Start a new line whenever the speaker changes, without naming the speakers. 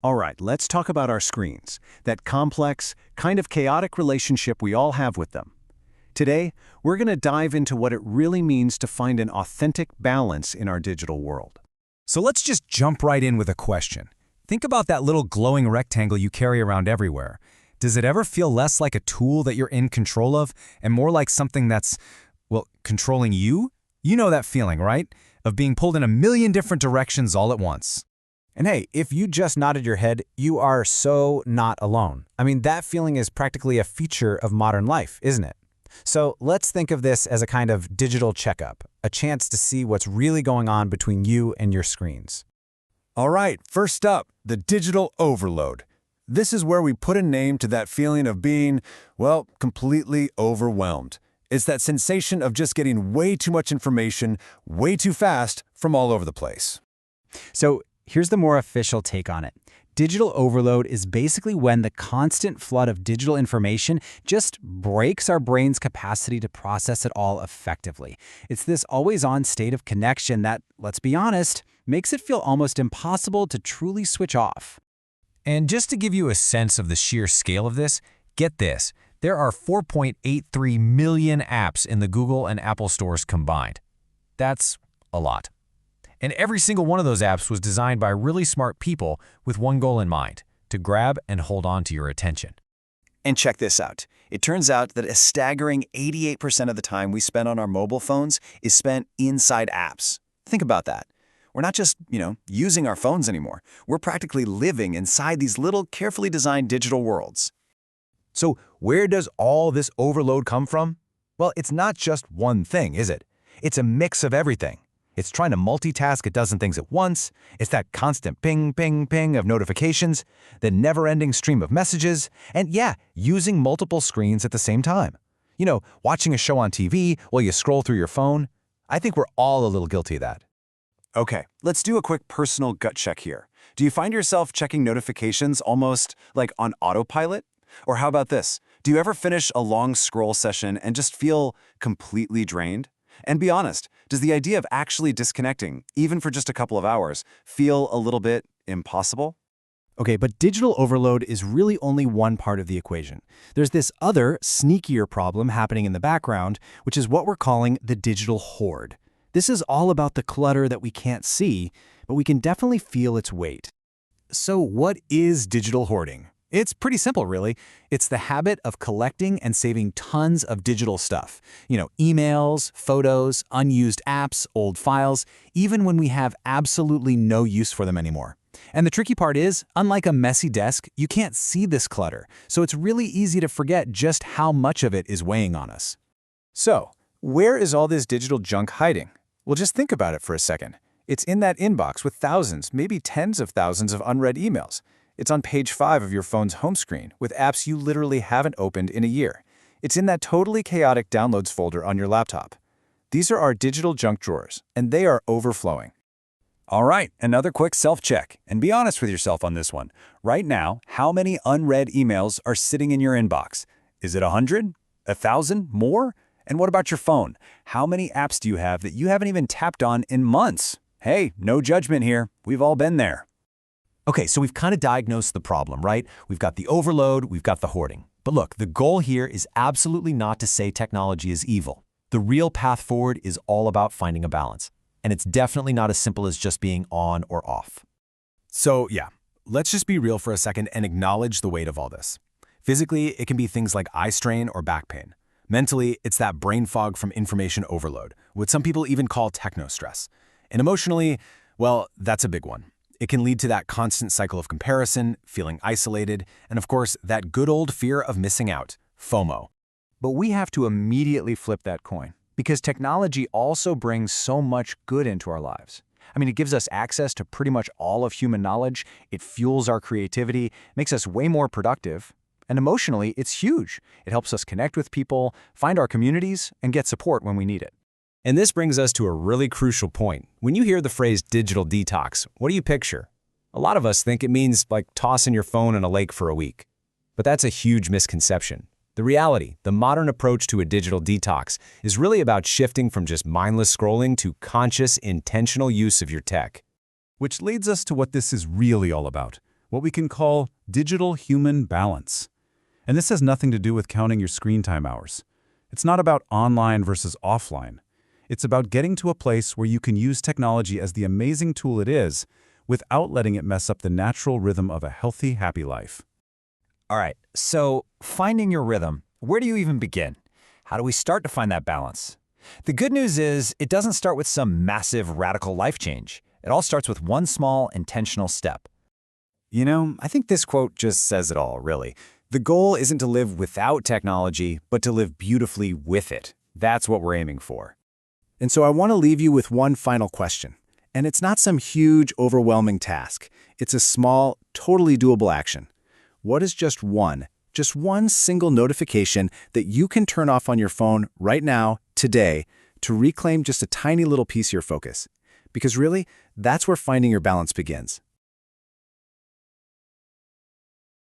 All right, let's talk about our screens, that complex, kind of chaotic relationship we all have with them. Today, we're going to dive into what it really means to find an authentic balance in our digital world.
So let's just jump right in with a question. Think about that little glowing rectangle you carry around everywhere. Does it ever feel less like a tool that you're in control of and more like something that's, well, controlling you? You know that feeling, right? Of being pulled in a million different directions all at once.
And hey, if you just nodded your head, you are so not alone. I mean, that feeling is practically a feature of modern life, isn't it? So let's think of this as a kind of digital checkup, a chance to see what's really going on between you and your screens.
All right, first up, the digital overload. This is where we put a name to that feeling of being, well, completely overwhelmed. It's that sensation of just getting way too much information, way too fast, from all over the place.
So here's the more official take on it. Digital overload is basically when the constant flood of digital information just breaks our brain's capacity to process it all effectively. It's this always-on state of connection that, let's be honest, makes it feel almost impossible to truly switch off.
And just to give you a sense of the sheer scale of this, get this. There are 4.83 million apps in the Google and Apple stores combined. That's a lot. And every single one of those apps was designed by really smart people with one goal in mind, to grab and hold on to your attention.
And check this out. It turns out that a staggering 88% of the time we spend on our mobile phones is spent inside apps. Think about that. We're not just, using our phones anymore. We're practically living inside these little carefully designed digital worlds.
So where does all this overload come from? Well, it's not just one thing, is it? It's a mix of everything. It's trying to multitask a dozen things at once. It's that constant ping, ping, ping of notifications, the never-ending stream of messages, and yeah, using multiple screens at the same time. Watching a show on TV while you scroll through your phone. I think we're all a little guilty of that.
Okay, let's do a quick personal gut check here. Do you find yourself checking notifications almost like on autopilot? Or how about this? Do you ever finish a long scroll session and just feel completely drained? And be honest, does the idea of actually disconnecting, even for just a couple of hours, feel a little bit impossible?
Okay, but digital overload is really only one part of the equation. There's this other, sneakier problem happening in the background, which is what we're calling the digital hoard. This is all about the clutter that we can't see, but we can definitely feel its weight.
So what is digital hoarding? It's pretty simple, really. It's the habit of collecting and saving tons of digital stuff. Emails, photos, unused apps, old files, even when we have absolutely no use for them anymore. And the tricky part is, unlike a messy desk, you can't see this clutter, so it's really easy to forget just how much of it is weighing on us. So, where is all this digital junk hiding? Well, just think about it for a second. It's in that inbox with thousands, maybe tens of thousands of unread emails. It's on page 5 of your phone's home screen with apps you literally haven't opened in a year. It's in that totally chaotic downloads folder on your laptop. These are our digital junk drawers, and they are overflowing. All right, another quick self-check, and be honest with yourself on this one. Right now, how many unread emails are sitting in your inbox? Is it 100? 1,000? More? And what about your phone? How many apps do you have that you haven't even tapped on in months? Hey, no judgment here. We've all been there.
Okay, so we've kind of diagnosed the problem, right? We've got the overload, we've got the hoarding. But look, the goal here is absolutely not to say technology is evil. The real path forward is all about finding a balance. And it's definitely not as simple as just being on or off.
So yeah, let's just be real for a second and acknowledge the weight of all this. Physically, it can be things like eye strain or back pain. Mentally, it's that brain fog from information overload, what some people even call techno-stress. And emotionally, well, that's a big one. It can lead to that constant cycle of comparison, feeling isolated, and of course, that good old fear of missing out, FOMO. But we have to immediately flip that coin, because technology also brings so much good into our lives. I mean, it gives us access to pretty much all of human knowledge, it fuels our creativity, makes us way more productive, and emotionally, it's huge. It helps us connect with people, find our communities, and get support when we need it.
And this brings us to a really crucial point. When you hear the phrase digital detox, what do you picture? A lot of us think it means like tossing your phone in a lake for a week. But that's a huge misconception. The reality, the modern approach to a digital detox, is really about shifting from just mindless scrolling to conscious, intentional use of your tech.
Which leads us to what this is really all about.
what we can call digital human balance. And this has nothing to do with counting your screen time hours. It's not about online versus offline. It's about getting to a place where you can use technology as the amazing tool it is without letting it mess up the natural rhythm of a healthy, happy life.
All right, so finding your rhythm, where do you even begin? How do we start to find that balance? The good news is it doesn't start with some massive, radical life change. It all starts with one small, intentional step.
You know, I think this quote just says it all, really. The goal isn't to live without technology, but to live beautifully with it. That's what we're aiming for. And so I want to leave you with one final question. And it's not some huge, overwhelming task. It's a small, totally doable action. What is just one single notification that you can turn off on your phone right now, today, to reclaim just a tiny little piece of your focus? Because really, that's where finding your balance begins.